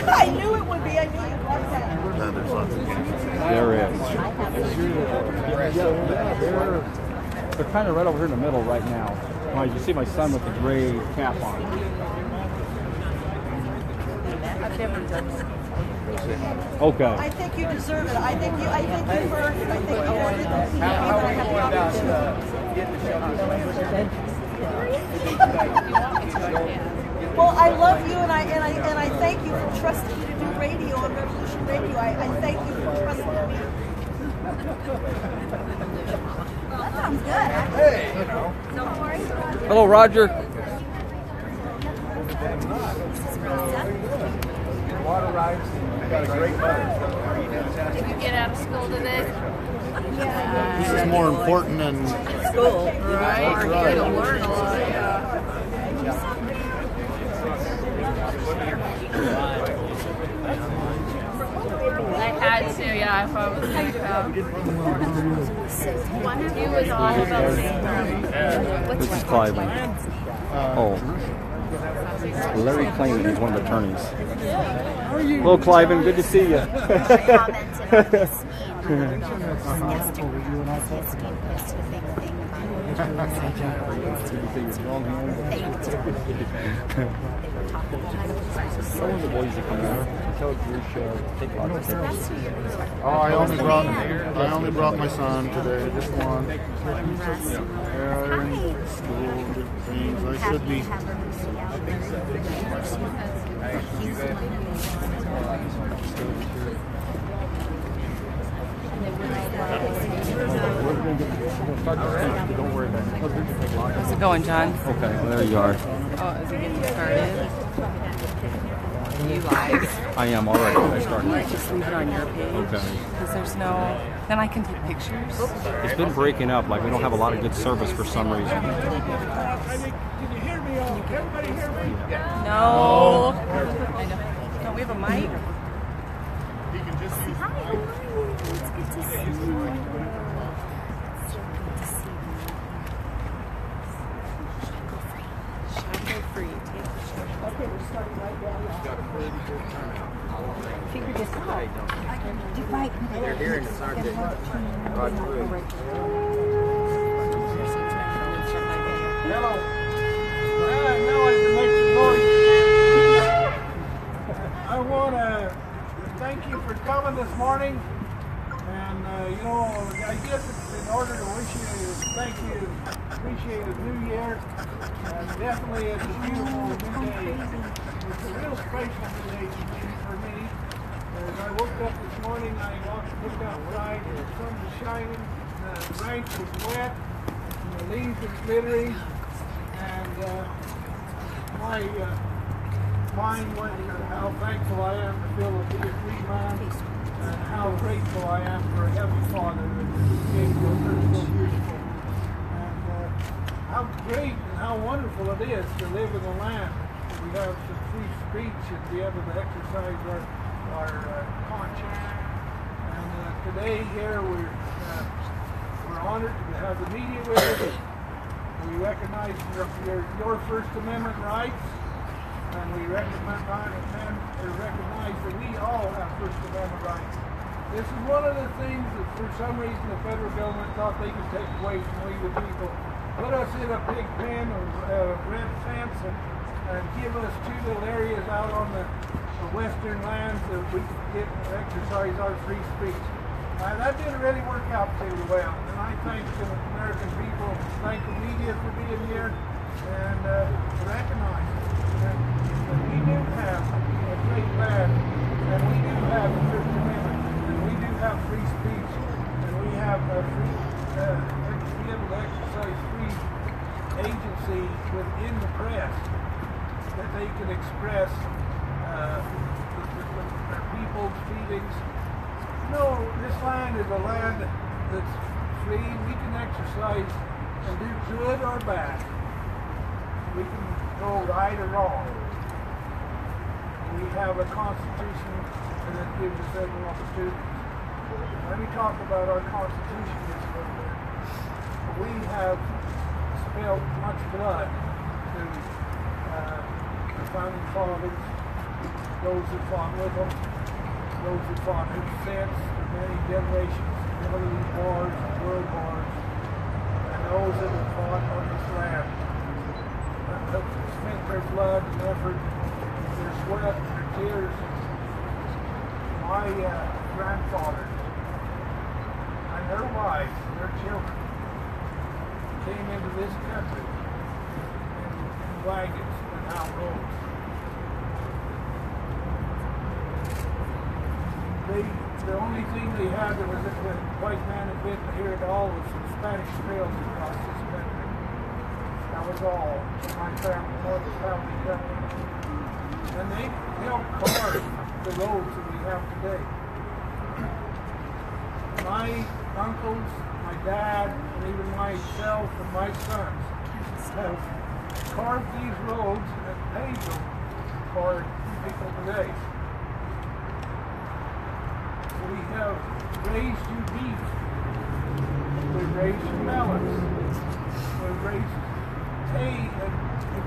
I knew it would be. I knew you'd like that. There is. They're kind of right over here in the middle right now. Well, you see my son with the gray cap on. I've never done it. Okay. I think you deserve it. I think you earned it. I think you earned it. How are you going about getting the show? Well, I love you, and I thank you for trusting me to do radio on Revolution Radio. I thank you for trusting me. That sounds good. Hey, you know. Hello, Roger. Water rides. I got a great butter. Did you get out of school today? Yeah. This is more important than School. Right. You're going to learn a lot. I had to, yeah, if I was going to come. He was all about the same time. This is Cliven. Oh. Larry Clayton is one of the attorneys. Hello, Cliven. Good to see you. Some of the boys that come out, tell your show, take a lot of pictures. Oh, I only brought my son today, just one. School, things. I should be. Don't worry about it. How's it going, John? Okay, well, there you are. Oh, is it getting started? You live? I am already. I started. Just leave it on your page. Okay. Because there's no... Then I can take pictures. It's been breaking up. Like, we don't have a lot of good service for some reason. Can you hear me? Everybody hear me? No. I know. Don't we have a mic? Figure this out. Right. They're hearing us, aren't they? Hello. Now I can make some noise. I want to thank you for coming this morning. And, you know, I guess in order to wish you, thank you, appreciate a new year. Definitely it's a beautiful new day. It's a real special day for me. As I woke up this morning, I looked outside, and the sun was shining, the ranch was wet, and the leaves were glittering, and my mind went to how thankful I am to feel to be a free man, and how grateful I am for a Heavenly Father that gave me a so beautiful. And how great and how wonderful it is to live in a land where we have some free speech and be able to exercise our conscience. And today here we're honored to have the media with us. We recognize your First Amendment rights, and we recognize that we all have First Amendment rights. This is one of the things that for some reason the federal government thought they could take away from we the people. Put us in a big pen of red fence and give us two little areas out on the western lands that we can exercise our free speech. That didn't really work out too well, and I thank the American people, thank the media for being here, and recognize that we do have a great land, and we do have the First Amendment, and we do have free speech, and we have to be able to exercise free agency within the press, that they can express their people's feelings. No, this land is a land that's free. We can exercise and do good or bad. We can go right or wrong. We have a constitution that gives us every opportunity. Let me talk about our constitution just a little bit. We have spilled much blood to the founding fathers, those that fought with them, those that fought in since for many generations, Middle East wars, world wars, and those that have fought on this land, that spent their blood and effort, their sweat, their tears. My grandfathers and their wives, their children, came into this country in wagons and out roads. The only thing they had that was that the white man had been here at all was some Spanish trails across this country. That was all. My family, Northern family, and they helped carve the roads that we have today. My uncles, my dad, and even myself and my sons have carved these roads and paved them for people today. We have raised you beef. We've raised you melons. We've raised hay and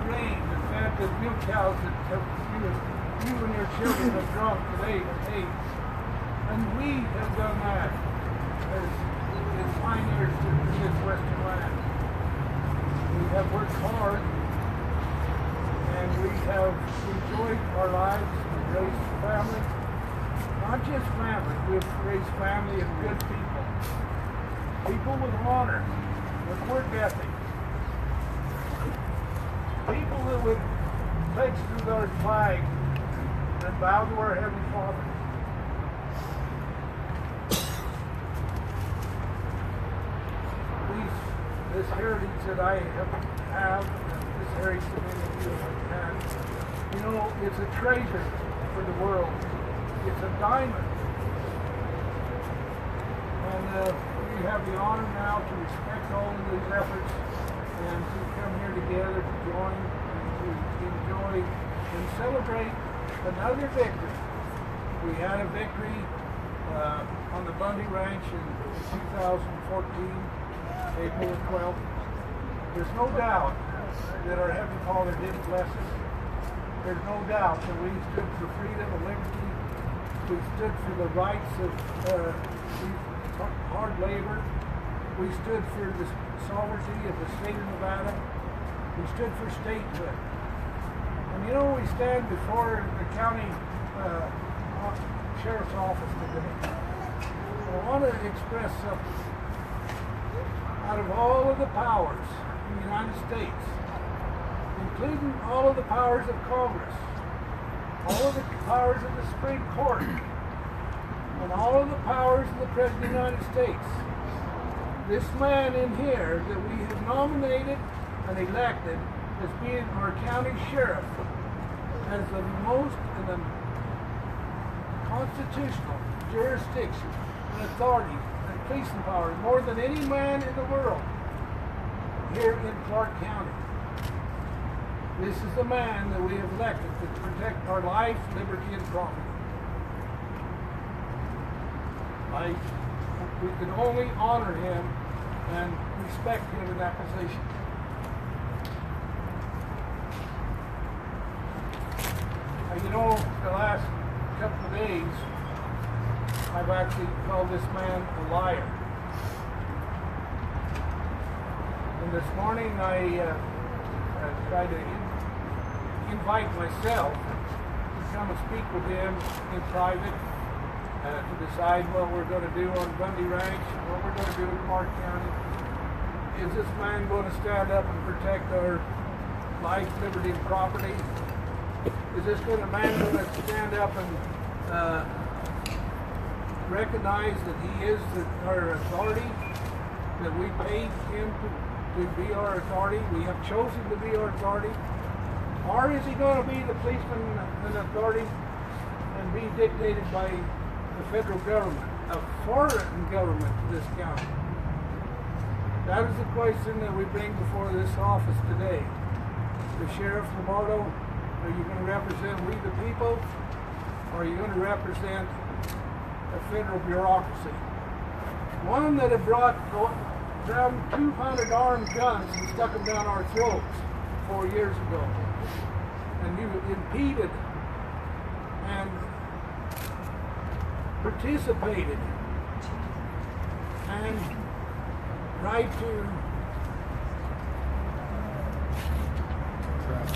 grain and fed the milk cows that you and your children have drunk today and ate. And we have done that as pioneers in this western land. We have worked hard and we have enjoyed our lives. We've raised a family. Not just family, we've raised family of good people. People with honor, with work ethic. People that would pledge to our flag and bow to our Heavenly Father. This heritage that I have, and this heritage that many of you have had, you know, it's a treasure for the world. It's a diamond. And we have the honor now to respect all of these efforts and to come here together to join and to enjoy and celebrate another victory. We had a victory on the Bundy Ranch in 2014, April the 12th. There's no doubt that our Heavenly Father did bless us. There's no doubt that we stood for freedom and liberty. We stood for the rights of hard labor. We stood for the sovereignty of the state of Nevada. We stood for statehood. And you know, we stand before the county sheriff's office today. I want to express something. Out of all of the powers in the United States, including all of the powers of Congress, all of the powers of the Supreme Court, and all of the powers of the President of the United States, this man in here that we have nominated and elected as being our county sheriff has the most in the constitutional jurisdiction and authority and policing power more than any man in the world here in Clark County. This is the man that we have elected to protect our life, liberty, and property. We can only honor him and respect him in that position. You know, the last couple of days, I've actually called this man a liar. And this morning I tried to invite myself to come and speak with him in private to decide what we're going to do on Bundy Ranch, what we're going to do in Clark County. Is this man going to stand up and protect our life, liberty, and property? Is this man going to stand up and recognize that he is our authority, that we paid him to be our authority, we have chosen to be our authority? Or is he going to be the policeman and authority and be dictated by the federal government, a foreign government to this county? That is the question that we bring before this office today. The Sheriff Lombardo, are you going to represent we the people, or are you going to represent a federal bureaucracy? One that had brought down 200 armed guns and stuck them down our throats 4 years ago. And you impeded participated and tried to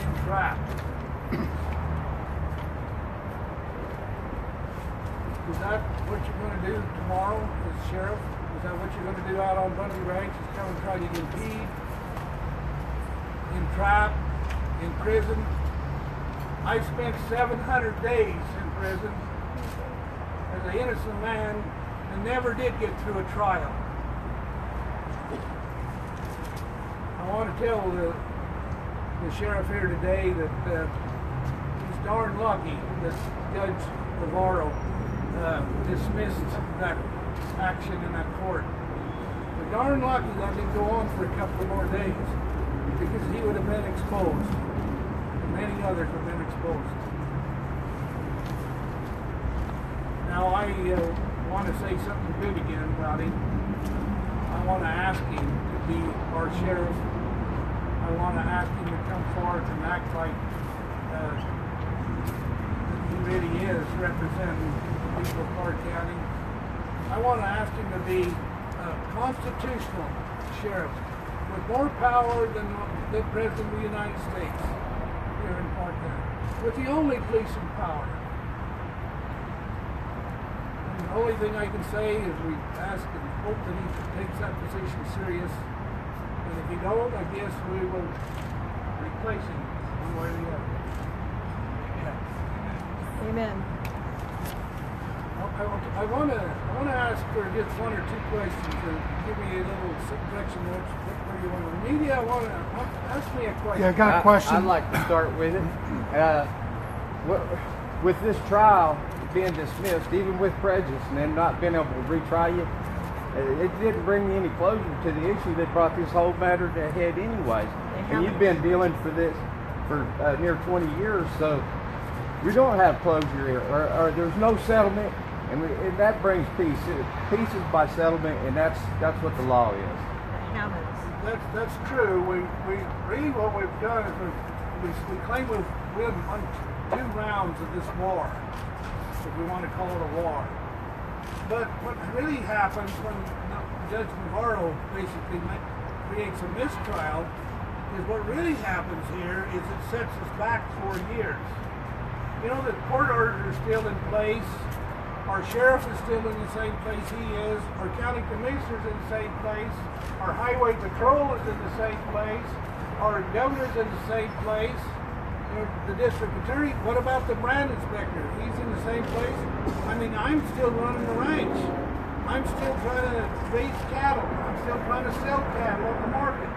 entrap. Is that what you're going to do tomorrow as sheriff? Is that what you're going to do out on Bundy Ranch? Is come and try to impede, entrap, imprison? I spent 700 days in prison as an innocent man and never did get through a trial. I want to tell the sheriff here today that he's darn lucky that Judge LaVoy dismissed that action in that court. We're darn lucky that didn't go on for a couple more days because he would have been exposed. Many others have been exposed. Now I want to say something good again about him. I want to ask him to be our sheriff. I want to ask him to come forward and act like he really is representing the people of Clark County. I want to ask him to be a constitutional sheriff with more power than the President of the United States. Here in Clark County, with the only policing power. And the only thing I can say is we ask and hope that he takes that position serious. And if he don't, I guess we will replace him one way or the other. Yeah. Amen. I want to ask for just one or two questions to give me a little direction where you want to. Media, ask me a question. Yeah, I got a question. I'd like to start with it. With this trial being dismissed, even with prejudice, and then not being able to retry you, it didn't bring me any closure to the issue that brought this whole matter to a head anyways. And you've been dealing for this for near 20 years, so we don't have closure here, or there's no settlement. And that brings peace. Peace is by settlement, and that's what the law is. That's true. We really what we've done is we claim we've won 2 rounds of this war, if we want to call it a war. But what really happens when Judge Navarro basically creates a mistrial is what really happens here is it sets us back 4 years. You know, the court order is still in place. Our sheriff is still in the same place he is. Our county commissioner's in the same place. Our highway patrol is in the same place. Our governor's in the same place. The district attorney. What about the brand inspector? He's in the same place. I mean, I'm still running the ranch. I'm still trying to raise cattle. I'm still trying to sell cattle on the market.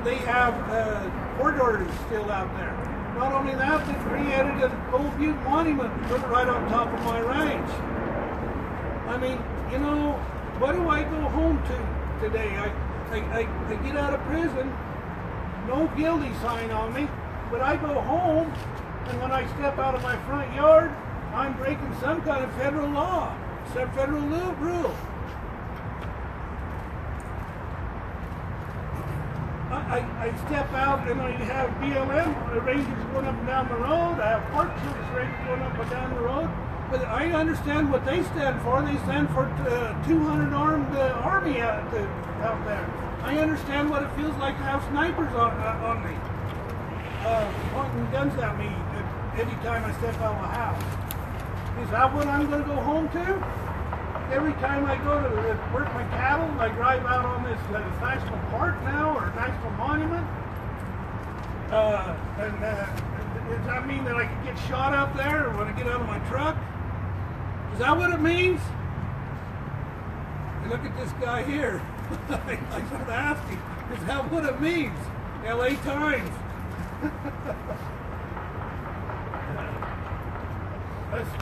They have court orders still out there. Not only that, they created an Old Butte monument put it right on top of my ranch. I mean, you know, what do I go home to today? I get out of prison, no guilty sign on me, but I go home, and when I step out of my front yard, I'm breaking some kind of federal law, some federal rule. I step out and I have BLM rangers going up and down the road. I have Park Service rangers going up and down the road. But I understand what they stand for. They stand for 200 armed army out there. I understand what it feels like to have snipers on me, pointing guns at me every time I step out of the house. Is that what I'm going to go home to? Every time I go to work my cattle, I drive out on this national park now, or national monument. Does that mean that I could get shot out there when I get out of my truck? Is that what it means? And look at this guy here. I started asking, is that what it means? LA Times.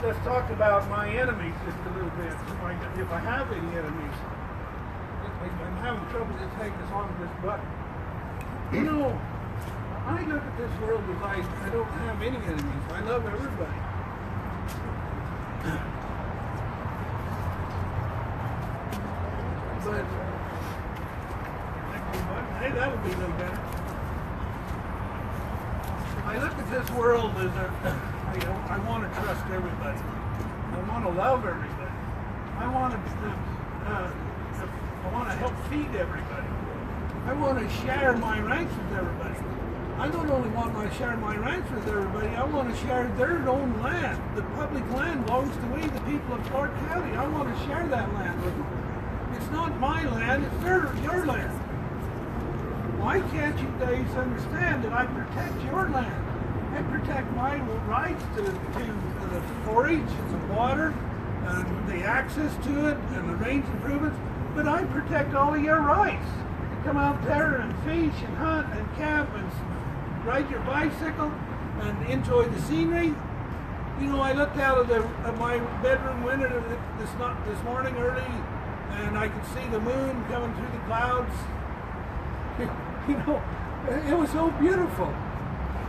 Let's talk about my enemies just a little bit, if I have any enemies. I'm having trouble just taking this on this button. You know, I look at this world as I don't have any enemies. I love everybody. But, hey, that would be a little better. I look at this world as I want to trust everybody. I want to love everybody. I want to help feed everybody. I want to share my rights with everybody. I don't only want to share my rights with everybody, I want to share their own land. The public land belongs to we, the people of Clark County. I want to share that land with them. It's not my land, it's your land. Why can't you guys understand that I protect your land? I protect my rights to the forage and the water and the access to it and the range improvements, but I protect all of your rights. To come out there and fish and hunt and camp and ride your bicycle and enjoy the scenery. You know, I looked out of my bedroom window this morning early, and I could see the moon coming through the clouds. You know, it was so beautiful.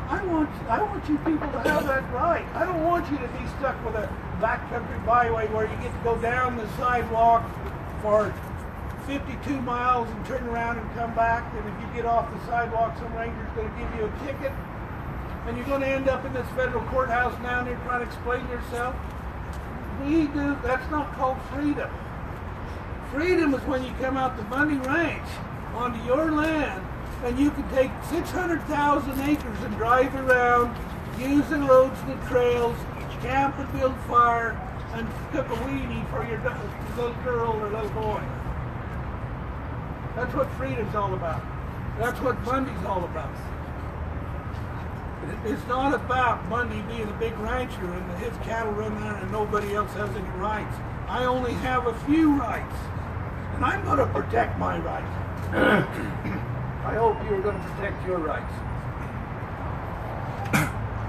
I want you people to have that right. I don't want you to be stuck with a backcountry byway where you get to go down the sidewalk for 52 miles and turn around and come back, and if you get off the sidewalk, some ranger's going to give you a ticket, and you're going to end up in this federal courthouse down there trying to explain yourself. That's not called freedom. Freedom is when you come out to Bundy Ranch onto your land, and you can take 600,000 acres and drive around, use the roads and the trails, camp and build fire, and cook a weenie for your little girl or little boy. That's what freedom's all about. That's what Bundy's all about. It's not about Bundy being a big rancher and his cattle run there and nobody else has any rights. I only have a few rights, and I'm going to protect my rights. I hope you're going to protect your rights.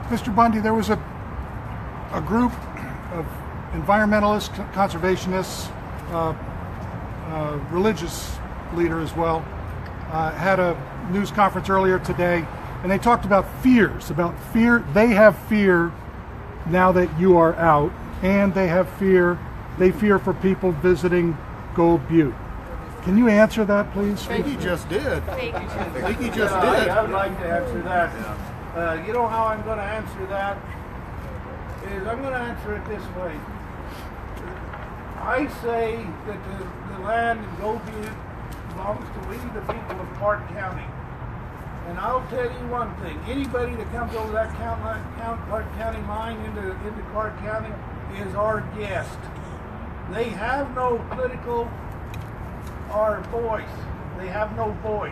Mr. Bundy, there was a group of environmentalists, conservationists, religious leader as well, had a news conference earlier today, and they talked about fears, they have fear now that you are out, and they fear for people visiting Gold Butte. Can you answer that, please? I think he just did. I would like to answer that. You know how I'm going to answer that? I'm going to answer it this way. I say that the land in Gold Butte belongs to we, the people of Clark County. And I'll tell you one thing. Anybody that comes over that Clark County line into Clark County is our guest. They have no political or voice. They have no vote.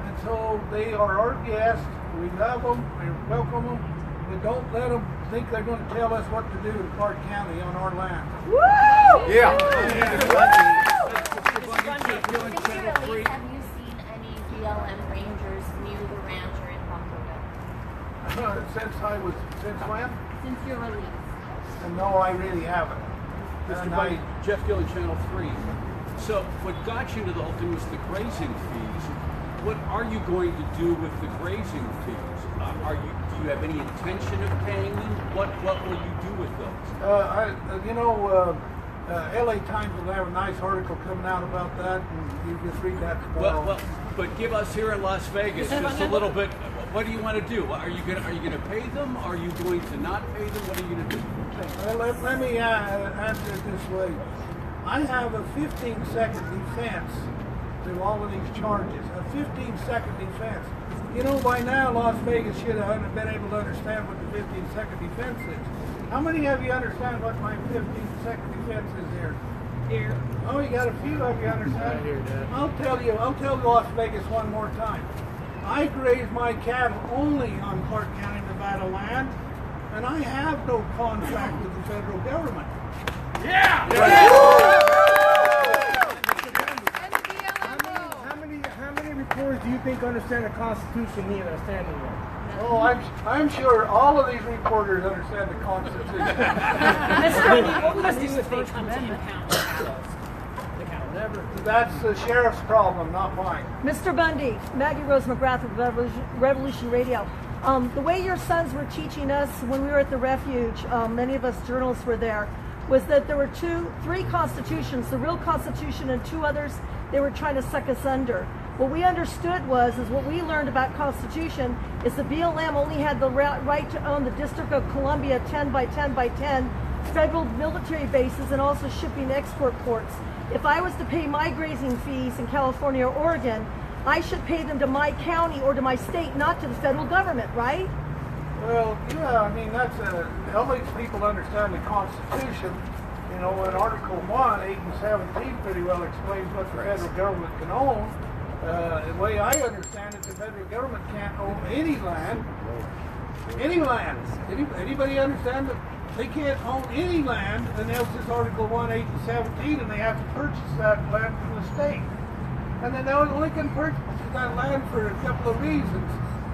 And so they are our guests. We love them. We welcome them. But don't let them think they're going to tell us what to do in Clark County on our land. Woo! Yeah. Have you seen any BLM rangers near the ranch or in Pacoda? Since when? Since your release. No, I really haven't. Mr. Bundy, Jeff Gill, Channel 3. So what got you to the whole thing was the grazing fees. What are you going to do with the grazing fees? Do you have any intention of paying them? What will you do with those? LA Times will have a nice article coming out about that, and you just read that tomorrow. Well, but give us here in Las Vegas just a little bit. What do you want to do? Are you going to pay them? Are you going to not pay them? What are you going to do? Let me answer it this way. I have a 15-second defense to all of these charges. A 15-second defense. You know, by now Las Vegas should have been able to understand what the 15-second defense is. How many of you understand what my 15-second defense is here? Here. Oh, you got a few of you understand? I'll tell Las Vegas one more time. I graze my cattle only on Clark County, Nevada land, and I have no contract with the federal government. Yeah! How many reporters do you think understand the Constitution need understanding of? Oh, I'm sure all of these reporters understand the Constitution. What would you do if they come to impound the cattle? Never. That's the sheriff's problem, not mine. Mr. Bundy, Maggie Rose McGrath with Revolution Radio. The way your sons were teaching us when we were at the refuge, many of us journalists were there, was that there were three constitutions, the real constitution and two others they were trying to suck us under. What we understood is what we learned about Constitution is the BLM only had the right to own the District of Columbia 10 by 10 by 10 federal military bases and also shipping export ports. If I was to pay my grazing fees in California or Oregon, I should pay them to my county or to my state, not to the federal government, right? Well, yeah, I mean, that's helping people understand the Constitution. You know, in Article 1, 8 and 17 pretty well explains what the federal government can own. The way I understand it, the federal government can't own any land. Any land. Anybody understand that? They can't own any land unless it's Article 1, 8 and 17, and they have to purchase that land from the state. And then they only can purchase that land for a couple of reasons.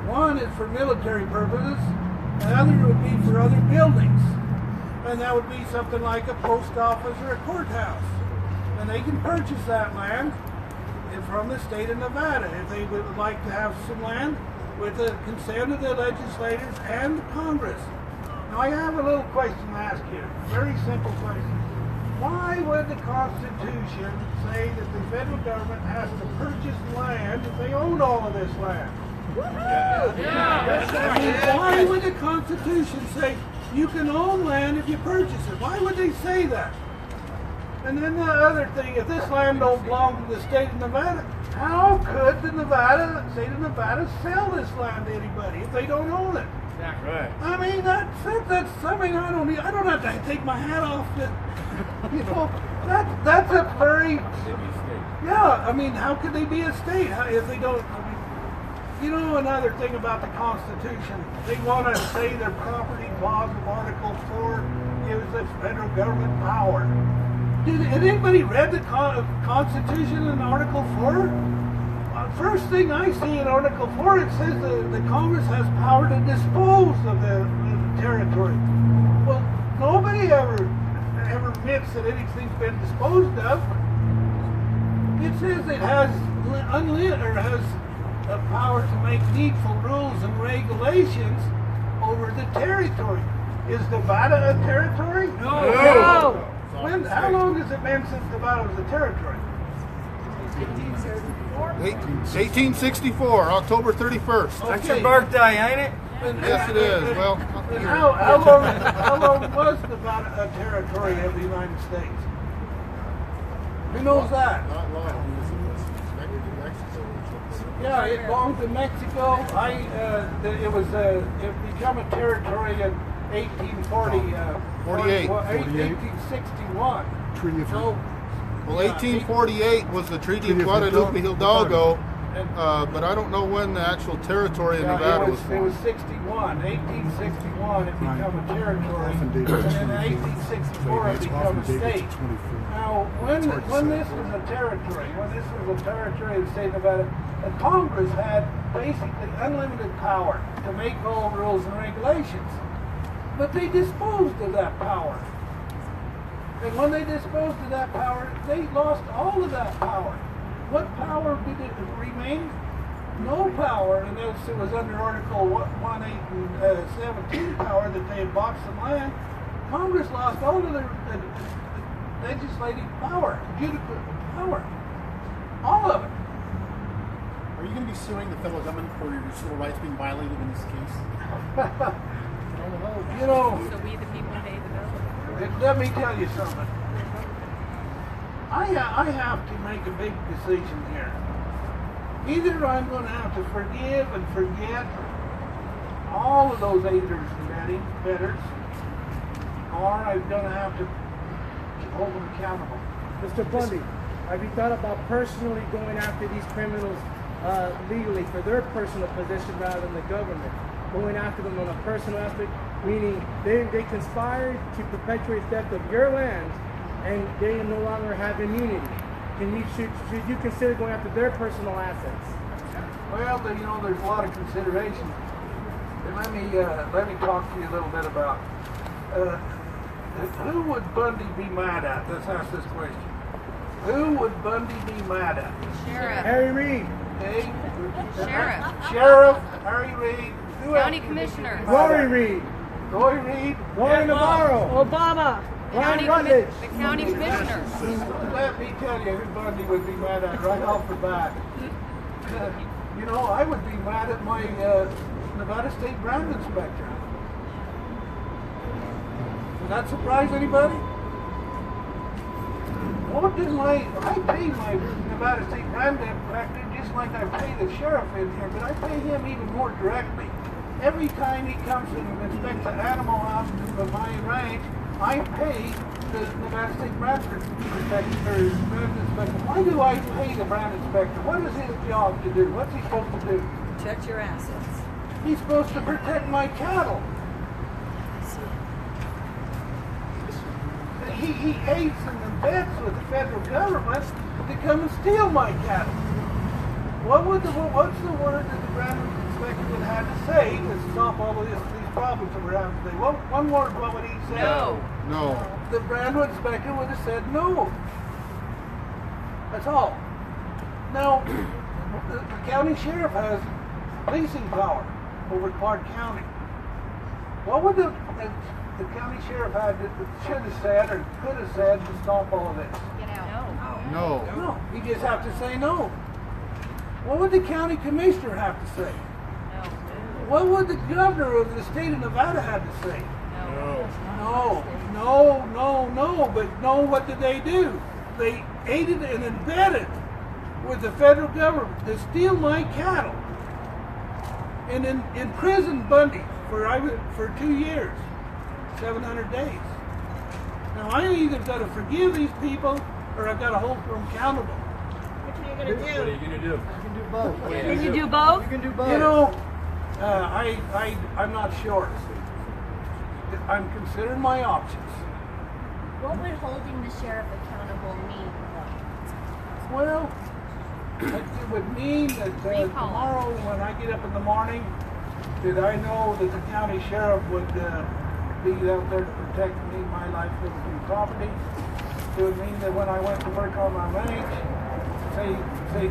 One is for military purposes, and the other would be for other buildings. And that would be something like a post office or a courthouse. And they can purchase that land from the state of Nevada if they would like to have some land with the consent of the legislators and Congress. Now I have a little question to ask you, a very simple question. Why would the Constitution say that the federal government has to purchase land if they own all of this land? Why would the Constitution say you can own land if you purchase it? Why would they say that? And then the other thing, if this land don't belong to the state of Nevada, how could the state of Nevada sell this land to anybody if they don't own it? Exactly. Right. I mean, that's something I don't have to take my hat off to, you know, that's a very, yeah, I mean, how could they be a state if they don't, I mean, you know, another thing about the Constitution, they want to say their property clause of Article 4 gives the federal government power. Had anybody read the Constitution in Article 4? First thing I see in Article 4, it says the Congress has power to dispose of the territory. Well, nobody ever admits that anything's been disposed of. It says it has the power to make needful rules and regulations over the territory. Is Nevada a territory? No. How long has it been since Nevada was a territory? 1864, October 31st. Okay. That's your birthday, ain't it? Yes, it is. Well, And how long was Nevada a territory of the United States? Who knows that? not long. Yeah, it belonged to Mexico. It became a territory in 1861. Treaty of Well, 1848 was the Treaty of Guadalupe Hidalgo, but I don't know when the actual territory of Nevada was It was formed. 61. 1861 it became a territory, and then in 1864 it became a state. Now, when this was a territory, of the state of Nevada, the Congress had basically unlimited power to make all rules and regulations. But they disposed of that power. And when they disposed of that power, they lost all of that power. What power did it remain? No power, unless it was under Article 1, 8, and 17 power that they had bought some land. Congress lost all of their legislative power, judicial power. All of it. Are you going to be suing the federal government for your civil rights being violated in this case? You know, So we the people pay the bill. let me tell you something. I have to make a big decision here. Either I'm going to have to forgive and forget all of those aiders and betters, or I'm going to have to hold them accountable. Mr. Bundy, have you thought about personally going after these criminals legally for their personal position rather than the government? Going after them on a personal aspect, meaning they conspired to perpetuate theft of your land and they no longer have immunity. Should you consider going after their personal assets? Well, you know, there's a lot of consideration. And let me talk to you a little bit about who would Bundy be mad at? Let's ask this question. Who would Bundy be mad at? Sheriff. Harry Reid. Okay. Sheriff. Harry Reid. Who County else? Commissioner. Rory Reid. Roy Reid. Roy Navarro. Obama. County Rutledge. the county commissioner. Let me tell you who Bundy would be mad at right off the bat. you know, I would be mad at my Nevada State Brand Inspector. Does that surprise anybody? What did I pay my Nevada State Brand Inspector just like I pay the sheriff in here, but I pay him even more directly. Every time he comes and inspects an animal out of my ranch, I pay the Nevada State Brand Inspector. Why do I pay the Brand Inspector? What is his job to do? What's he supposed to do? Protect your assets. He's supposed to protect my cattle. He aids and abets with the federal government to come and steal my cattle. What's the word that the Brand Inspector would have to say to stop all of these problems that we're having today? One word, what would he say? No. No. The Brand Inspector would have said no. That's all. Now, the county sheriff has policing power over Clark County. What would the county sheriff should have said or could have said to stop all of this? Get out. No. No. You just have to say no. What would the county commissioner have to say? No. What would the governor of the state of Nevada have to say? No. But no, what did they do? They aided and abetted with the federal government to steal my cattle and imprisoned Bundy for 2 years, 700 days. Now I either got to forgive these people or I've got to hold them accountable. What are you going to do? What are you going to do? You can do both. Can you do both? You can do both. You know, I'm not sure. I'm considering my options. What would holding the sheriff accountable mean? Well, it would mean that tomorrow when I get up in the morning, that I know that the county sheriff would be out there to protect me, my life, liberty, and property. It would mean that when I went to work on my ranch, say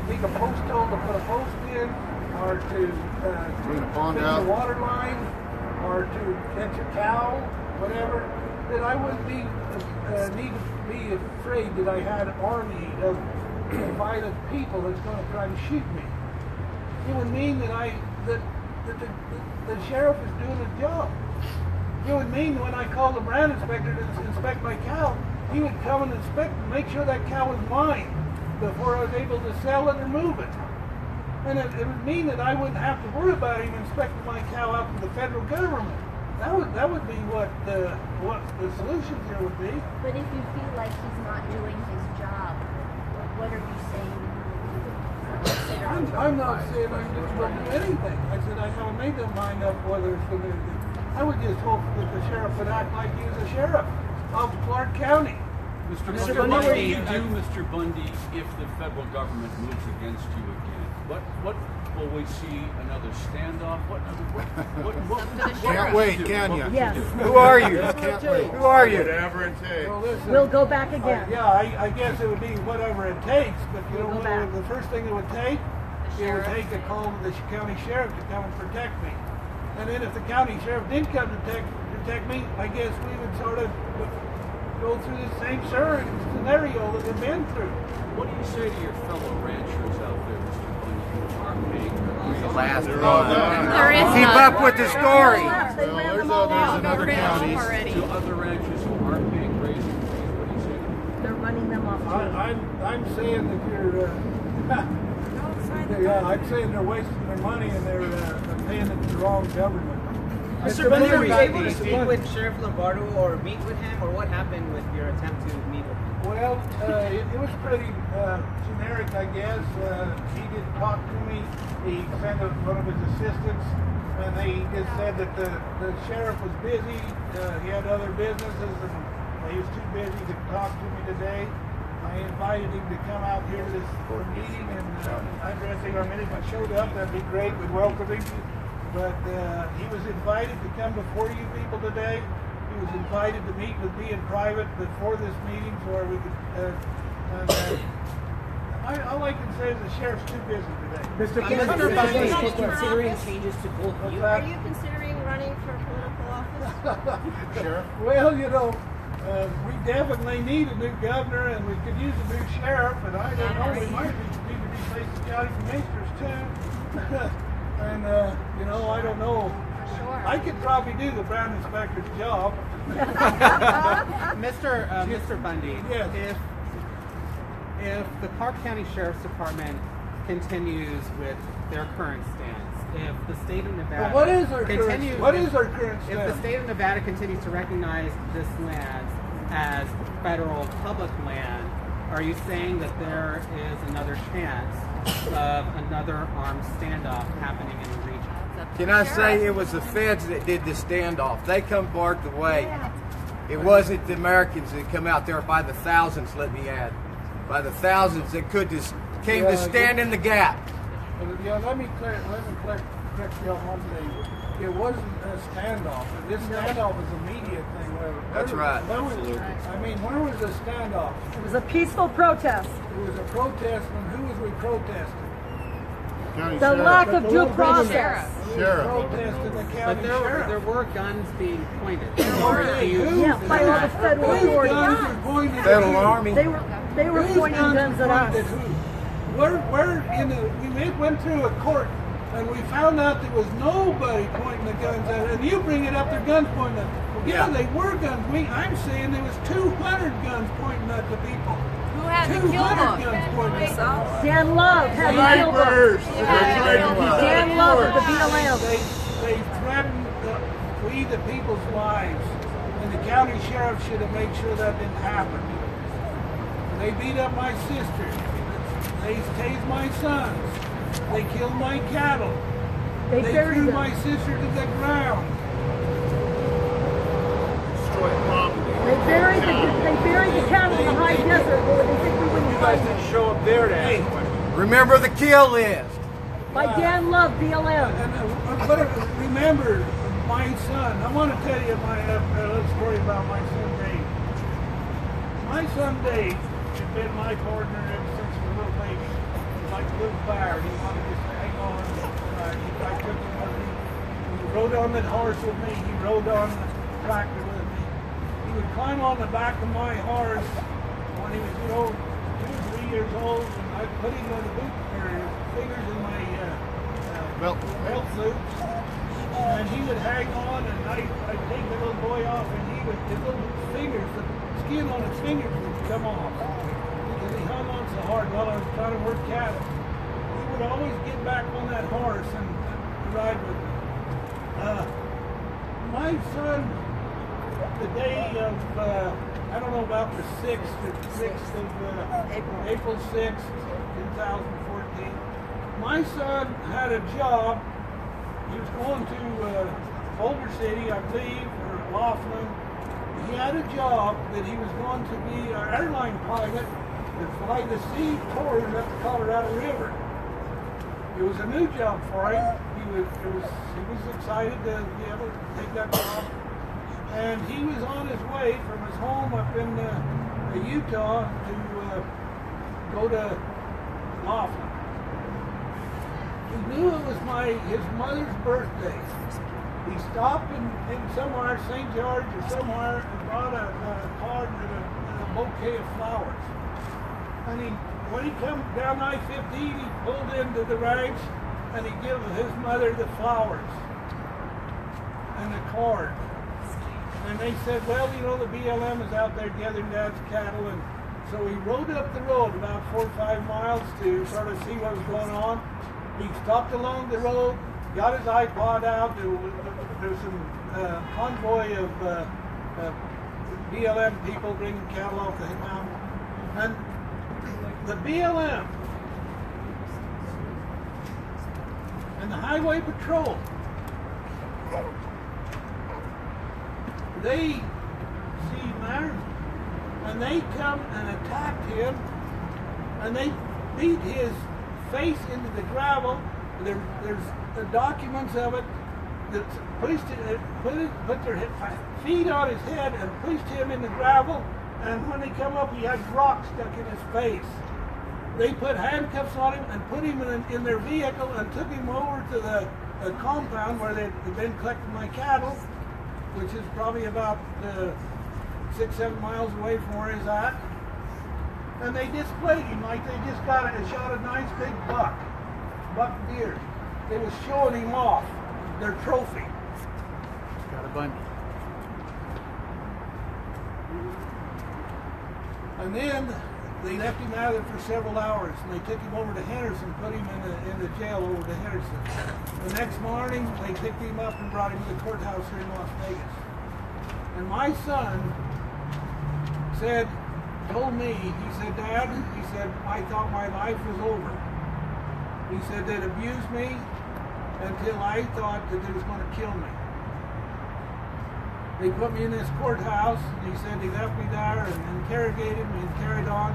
dig a post hole to put a post in, or to clean a pond fix out, a water line, or to catch a cow, whatever, that I wouldn't need to be afraid that I had an army of violent people that's going to try to shoot me. It would mean that the sheriff is doing his job. It would mean when I call the Brand Inspector to inspect my cow, he would come and inspect and make sure that cow was mine before I was able to sell it or move it. And it would mean that I wouldn't have to worry about him inspecting my cow out to the federal government. That would be what the solution here would be. But if you feel like he's not doing his job, what are you saying? I'm not saying I just won't do anything. I said I haven't made their mind up whether it's going to. I would just hope that the sheriff would act like he was a sheriff of Clark County. Mr. Bundy, what do you do, Mr. Bundy, if the federal government moves against you again? What will we see? Another standoff? What can't wait, can you? Yes. Who are you? Can't wait. Who are you? Whatever it takes. Well, listen, We'll go back again. I guess it would be whatever it takes, but you know what? The first thing it would take, a call to the county sheriff to come and protect me. And then if the county sheriff did come to protect me, I guess we would sort of go through the same scenario that we've been through. What do you say to your fellow ranchers out there, Mr. Bundy, who are paying The last There is Keep none. up with the story. Well, there's another county. to other ranchers who aren't paying grazing fees? What do you say to them? They're running them off. I'm saying that you're. I'm saying they're wasting their money and they're paying it to the wrong government. Mr. Bundy, were you able to speak with Sheriff Lombardo or meet with him, or what happened with your attempt to meet with him? Well, it was pretty generic, I guess. He didn't talk to me. He sent one of his assistants, and they just said that the sheriff was busy. He had other businesses, and he was too busy to talk to me today. I invited him to come out here to this meeting, and I'm dressing our minute. If I showed up, that'd be great. We'd welcome him. But he was invited to come before you people today. He was invited to meet with me in private before this meeting, so we could. All I can say is the sheriff's too busy today. Mr. Bundy, are you considering changes to both you? Are you considering running for political office? Sheriff? Well, you know, we definitely need a new governor, and we could use a new sheriff. And I don't know, we might need to replace the county commissioners too. And, you know, I don't know. Sure. I could probably do the brand inspector's job. Mr. Bundy, Yes. if the Clark County Sheriff's Department continues with their current stance, if the state of Nevada Well, what is our continues, current if stance? the state of Nevada continues to recognize this land as federal public land, are you saying that there is another chance of another armed standoff happening in the region? Can I say it was the feds that did the standoff? They come barred the way. It wasn't the Americans that come out there by the thousands, let me add. By the thousands that came to stand in the gap. Yeah, let me correct you on one thing. It wasn't a standoff. This standoff was a media thing. That's right. Where was the standoff? It was a peaceful protest. It was a protest, and who was we protesting? County The sheriff. lack of due process. Sheriff. Protesting the county But there sheriff. were guns being pointed. Yeah, by all the federal authorities. Federal Army. They were pointing guns at us. We went through a court and we found out there was nobody pointing the guns at it. And you bring it up, their guns pointing at it. Well, yeah, they were guns. I'm saying there was 200 guns pointing at the people. Who had the 200 kill guns pointing at them. Dan Love had the kill book. Dan Love of the BLM. They threatened to flee the people's lives. And the county sheriff should have made sure that didn't happen. They beat up my sister. They tased my sons. They killed my cattle. They buried threw them. my sister to the ground. They buried the cattle in the high desert where they think we wouldn't find them. Show up there to ask questions. Remember the kill list. By Dan Love, BLM. But remember, my son, I want to tell you a little story about my son Dave. My son Dave has been my partner ever since we were little baby. He's like a little bear. He wanted to hang on. I took him with me. He rode on that horse with me. He rode on the tractor with me. He would climb on the back of my horse when he was 2 or 3 years old, and I'd put him in the boot, or his fingers in my belt loops, and he would hang on, and I'd take the little boy off, and his little fingers, the skin on his fingers would come off, because he hung on so hard while I was trying to work cattle. He would always get back on that horse and ride with me. My son, the day of, I don't know about the 6th of April 6th, 2014, my son had a job. He was going to Boulder City, I believe, or Laughlin. He had a job that he was going to be an airline pilot to fly the sea tours up the Colorado River. It was a new job for him. He was excited to be able to take that job. And he was on his way from his home up in Utah to go to Laughlin. He knew it was his mother's birthday. He stopped in somewhere, St. George or somewhere, and brought a card and a bouquet of flowers. And when he come down I-15, he pulled into the ranch and he gave his mother the flowers and the card. And they said, well, you know, the BLM is out there gathering Dad's cattle. And so he rode up the road about 4 or 5 miles to sort of see what was going on. He stopped along the road, got his iPod out. There was some convoy of BLM people bringing cattle off the mountain. And the BLM and the Highway Patrol, they see matters, and they come and attacked him, and they beat his face into the gravel. There's the documents of it that put their feet on his head and pushed him in the gravel, and when they come up, he had rocks stuck in his face. They put handcuffs on him and put him in their vehicle and took him over to the compound where they'd been collecting my cattle, which is probably about 6-7 miles away from where he's at. And they displayed him like they just shot a nice big buck. buck deer. They was showing him off, their trophy. Got a Bundy. And then they left him out there for several hours, and they took him over to Henderson, put him in the jail over to Henderson. The next morning, they picked him up and brought him to the courthouse here in Las Vegas. And my son told me, he said, Dad, he said, I thought my life was over. He said they'd abused me until I thought that they was going to kill me. They put me in this courthouse, and he said they left me there and interrogated me and carried on.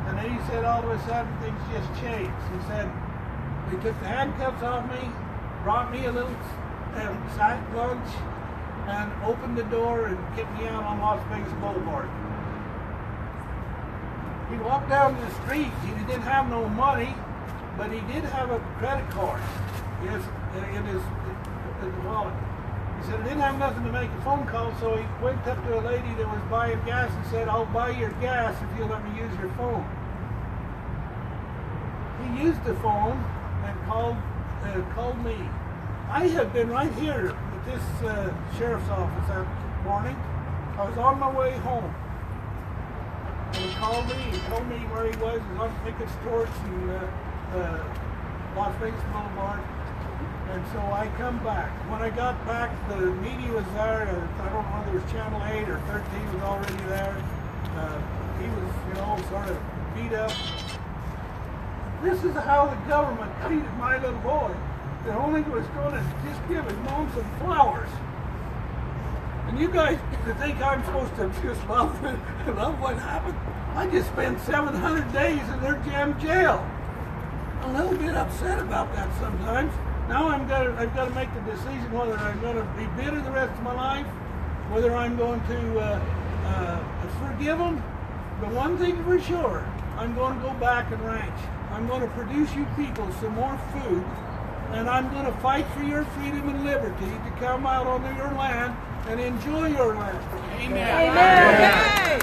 And then he said all of a sudden things just changed. He said they took the handcuffs off me, brought me a little sack lunch, and opened the door and kicked me out on Las Vegas Boulevard. He walked down the street. He didn't have no money, but he did have a credit card in his wallet. He said, I didn't have nothing to make a phone call, so he went up to a lady that was buying gas and said, I'll buy your gas if you'll let me use your phone. He used the phone and called me. I have been right here at this sheriff's office that morning. I was on my way home. And he called me, he told me where he was. He was on Pickett Storch in Las Vegas Boulevard. And so I come back. When I got back, the media was there. I don't know whether it was Channel 8 or 13 was already there. He was, sort of beat up. This is how the government treated my little boy. That only was going to just give his mom some flowers. And you guys think I'm supposed to just love what happened? I just spent 700 days in their damn jail. I'm a little bit upset about that sometimes. Now I've got to make the decision whether I'm going to be bitter the rest of my life, whether I'm going to forgive them. But one thing for sure, I'm going to go back and ranch. I'm going to produce you people some more food, and I'm going to fight for your freedom and liberty to come out on your land and enjoy your land. Amen. Amen.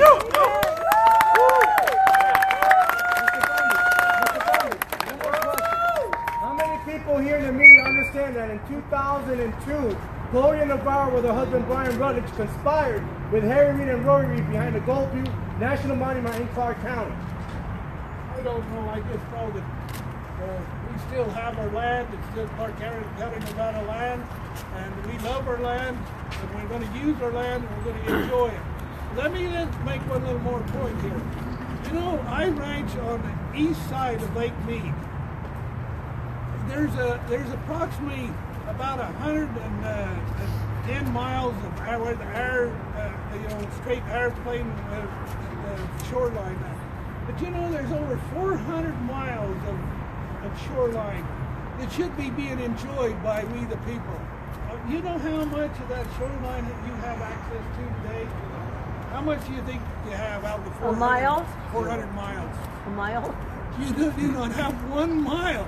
How many people here in the media understand that in 2002, Gloria Navarro with her husband Brian Rutledge conspired with Harry Reid and Rory Reid behind the Goldview National Monument in Clark County? I don't know. I just know that we still have our land. It's still Clark County, Nevada land, and we love our land, and we're going to use our land, and we're going to enjoy it. Let me make one little more point here. I ranch on the east side of Lake Mead. There's approximately about 110 miles of where the air, straight airplane shoreline. But there's over 400 miles of shoreline that should be being enjoyed by we the people. You know how much of that shoreline that you have access to today? How much do you think you have out of the 400? A mile? 400 miles. A mile? You do not have 1 mile.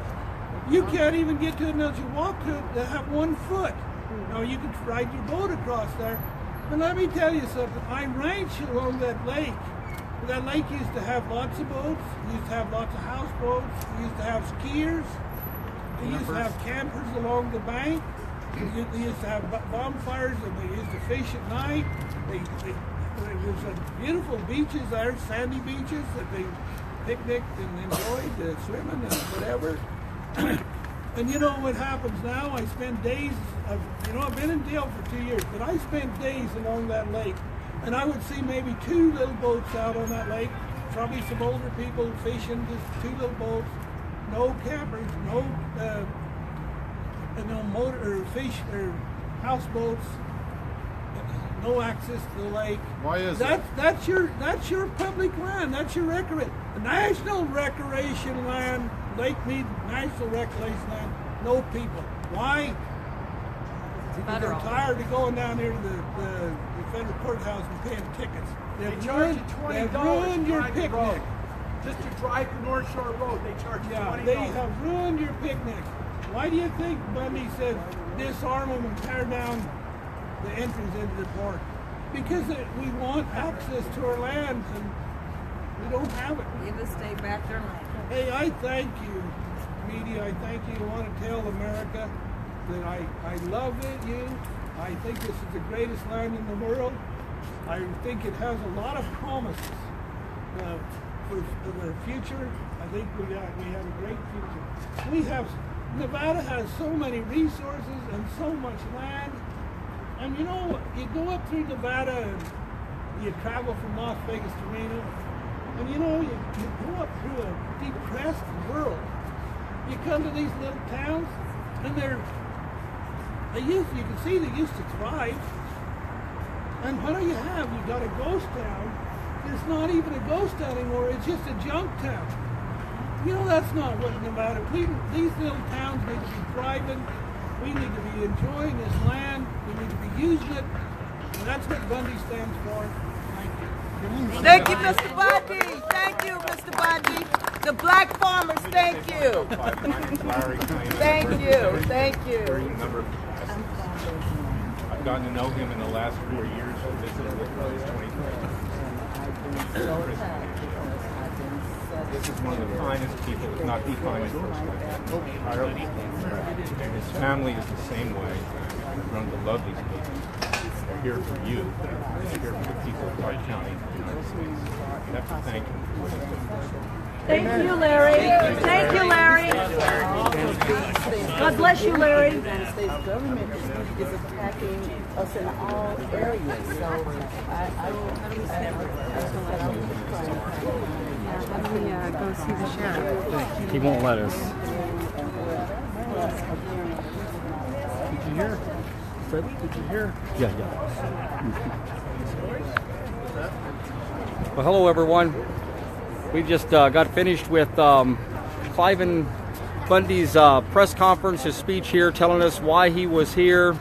You can't even get to it unless you walk to it to have 1 foot. Now you can ride your boat across there. But let me tell you something. I ranch along that lake. That lake used to have lots of boats. It used to have lots of houseboats. It used to have skiers. They used to have campers along the bank. They used to have bonfires, and they used to fish at night. There was beautiful beaches there, sandy beaches that they picnicked and enjoyed swimming and whatever. And you know what happens now? I spend days I've been in jail for 2 years, but I spent days along that lake. And I would see maybe 2 little boats out on that lake, probably some older people fishing, just 2 little boats, no campers, no motor or fish or houseboats, no access to the lake. Why is that? That's your public land. That's your national recreation land. Lake Mead National Recreation Land. No people. Why? Because they're tired of going down there to the federal courthouse and paying tickets. They charge you $20 They've ruined your to drive the picnic. road. Just to drive the North Shore Road, they charge you $20. They have ruined your picnic. Why do you think Bundy said disarm them and tear down the entrance into the park? Because we want access to our land and we don't have it. Give the state back their land. Hey, I thank you media, I thank you. I want to tell America that I love you. I think this is the greatest land in the world. I think it has a lot of promises for the future. I think we have a great future. Nevada has so many resources and so much land. And you know, you go up through Nevada and you travel from Las Vegas to Reno, and you know, you go up through a depressed world. You come to these little towns, and you can see they used to thrive. And what do you have? You got a ghost town. It's not even a ghost town anymore. It's just a junk town. You know, that's not what Nevada. These little towns need to be thriving. We need to be enjoying this land. We need to be using it. And that's what Bundy stands for. Thank you, Mr. Bundy. Thank you, Mr. Bundy. The black farmers, thank you. Thank you. Thank you. I've gotten to know him in the last 4 years. This is one of the finest people, if not the finest person I've met. And his family is the same way. I've grown to love these people. They're here for you. They're here for the people of Clark County. You have to thank him for what he's done. Thank you, Larry. Thank you, Larry. God bless you, Larry. The United States government is attacking us in all areas. So How do we go see the sheriff? He won't let us. Did you hear? Fred, did you hear? Yeah. Well, hello, everyone. We just got finished with Cliven Bundy's press conference, his speech here, telling us why he was here,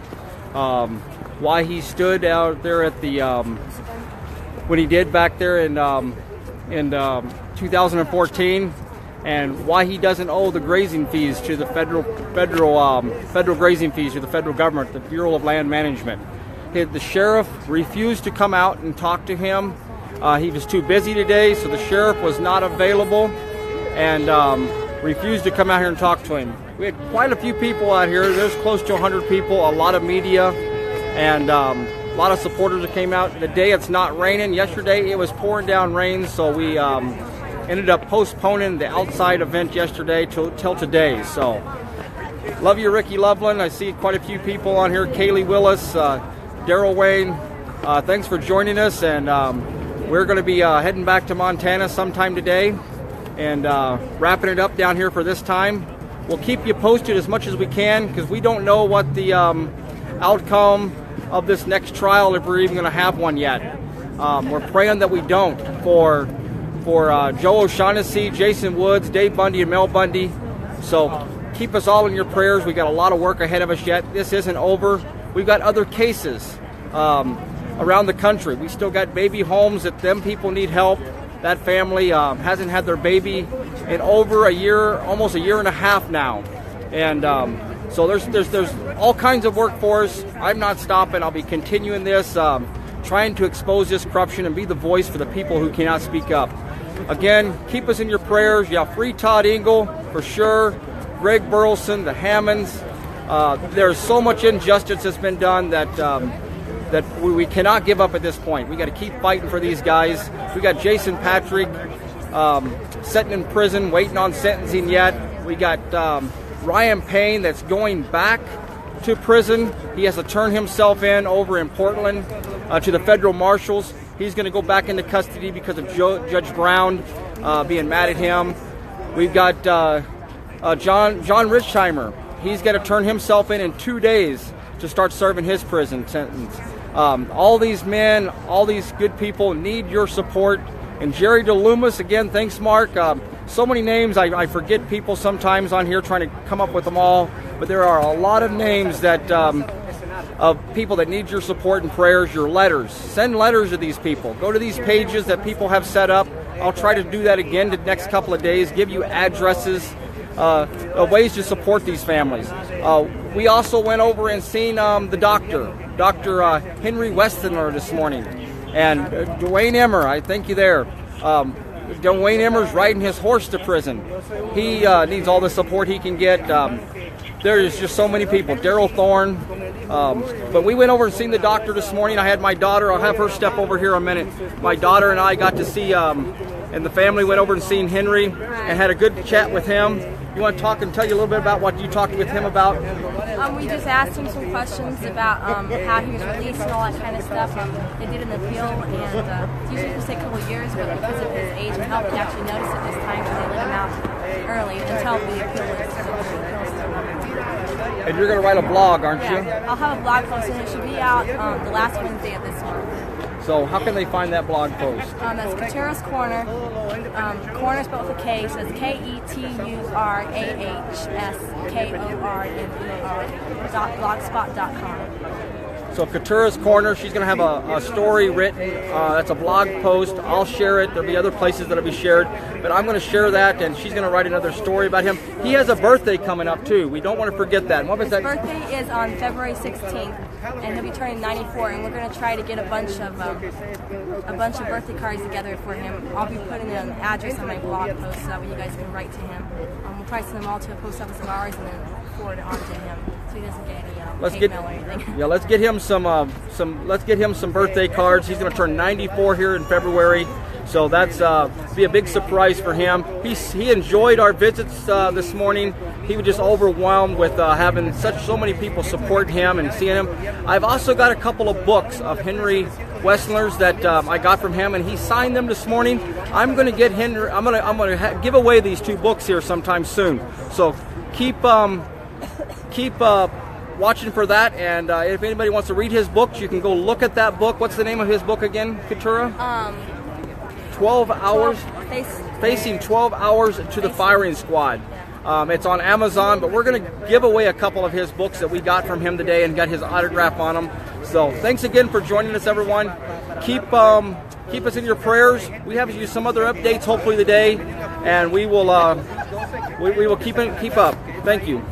why he stood out there at the when he did back there in 2014, and why he doesn't owe the grazing fees to the federal grazing fees to the federal government, the Bureau of Land Management. The sheriff refused to come out and talk to him. He was too busy today, so the sheriff was not available and refused to come out here and talk to him. We had quite a few people out here. There's close to 100 people, a lot of media, and a lot of supporters that came out. Today it's not raining. Yesterday it was pouring down rain, so we ended up postponing the outside event yesterday till today. So, love you, Ricky Loveland. I see quite a few people on here. Kaylee Willis, Daryl Wayne. Thanks for joining us, and we're going to be heading back to Montana sometime today and wrapping it up down here for this time. We'll keep you posted as much as we can because we don't know what the outcome of this next trial, if we're even going to have one yet. We're praying that we don't for Joe O'Shaughnessy, Jason Woods, Dave Bundy, and Mel Bundy. So keep us all in your prayers. We got a lot of work ahead of us yet. This isn't over. We've got other cases around the country. We still got baby homes that them people need help. That family hasn't had their baby in over a year, almost a year and a half now. And so there's all kinds of work for us. I'm not stopping. I'll be continuing this, trying to expose this corruption and be the voice for the people who cannot speak up. Again, keep us in your prayers. Yeah, free Todd Engel for sure. Greg Burleson, the Hammonds. There's so much injustice that's been done that we cannot give up at this point. We got to keep fighting for these guys. We got Jason Patrick sitting in prison, waiting on sentencing yet. We got Ryan Payne that's going back to prison. He has to turn himself in over in Portland to the federal marshals. He's going to go back into custody because of Judge Brown being mad at him. We've got John Richheimer. He's got to turn himself in 2 days to start serving his prison sentence. All these men, all these good people need your support. And Jerry DeLumas, again, thanks, Mark. So many names, I forget people sometimes on here trying to come up with them all, but there are a lot of names that of people that need your support and prayers, your letters. Send letters to these people. Go to these pages that people have set up. I'll try to do that again the next couple of days, give you addresses, ways to support these families. We also went over and seen the doctor, Dr. Henry Westenler this morning, and Dwayne Emmer, I thank you there. Dwayne Emmer's riding his horse to prison. He needs all the support he can get. There's just so many people. Daryl Thorne. But we went over and seen the doctor this morning. I had my daughter. I'll have her step over here a minute. My daughter and I got to see, and the family went over and seen Henry and had a good chat with him. You want to talk and tell you a little bit about what you talked with him about? We just asked him some questions about how he was released and all that kind of stuff. They did an appeal, and it's usually supposed to take a couple of years, but because of his age and health, he actually noticed it this time, so they let him out early until the appeal was And you're going to write a blog, aren't you? Yeah, I'll have a blog post, and it should be out the last Wednesday of this month. So how can they find that blog post? That's Keturah's Corner. Corner spelled with a K, so it's KETURAHSKORNER.blogspot.com. So Keturah's Corner, she's going to have a story written. That's a blog post. I'll share it. There'll be other places that'll be shared. But I'm going to share that, and she's going to write another story about him. He has a birthday coming up, too. We don't want to forget that. What was that? His birthday is on February 16th, and he'll be turning 94, and we're going to try to get a bunch of birthday cards together for him. I'll be putting an address on my blog post so that way you guys can write to him. We'll probably send them all to a post office of ours and then forward it on to him so he doesn't get any hate mail or anything. Yeah, let's get him some birthday cards. He's going to turn 94 here in February, so that's be a big surprise for him. He enjoyed our visits this morning. He was just overwhelmed with having so many people support him and seeing him. I've also got a couple of books of Henry Wessler's that I got from him, and he signed them this morning. I'm going to get Henry. I'm going to give away these 2 books here sometime soon. So keep watching for that, and if anybody wants to read his books, you can go look at that book. What's the name of his book again, Keturah? 12 Hours, Facing 12 Hours to the Firing Squad. It's on Amazon, but we're going to give away a couple of his books that we got from him today and got his autograph on them. So thanks again for joining us, everyone. Keep us in your prayers. We have some other updates hopefully today, and we will keep up. Thank you.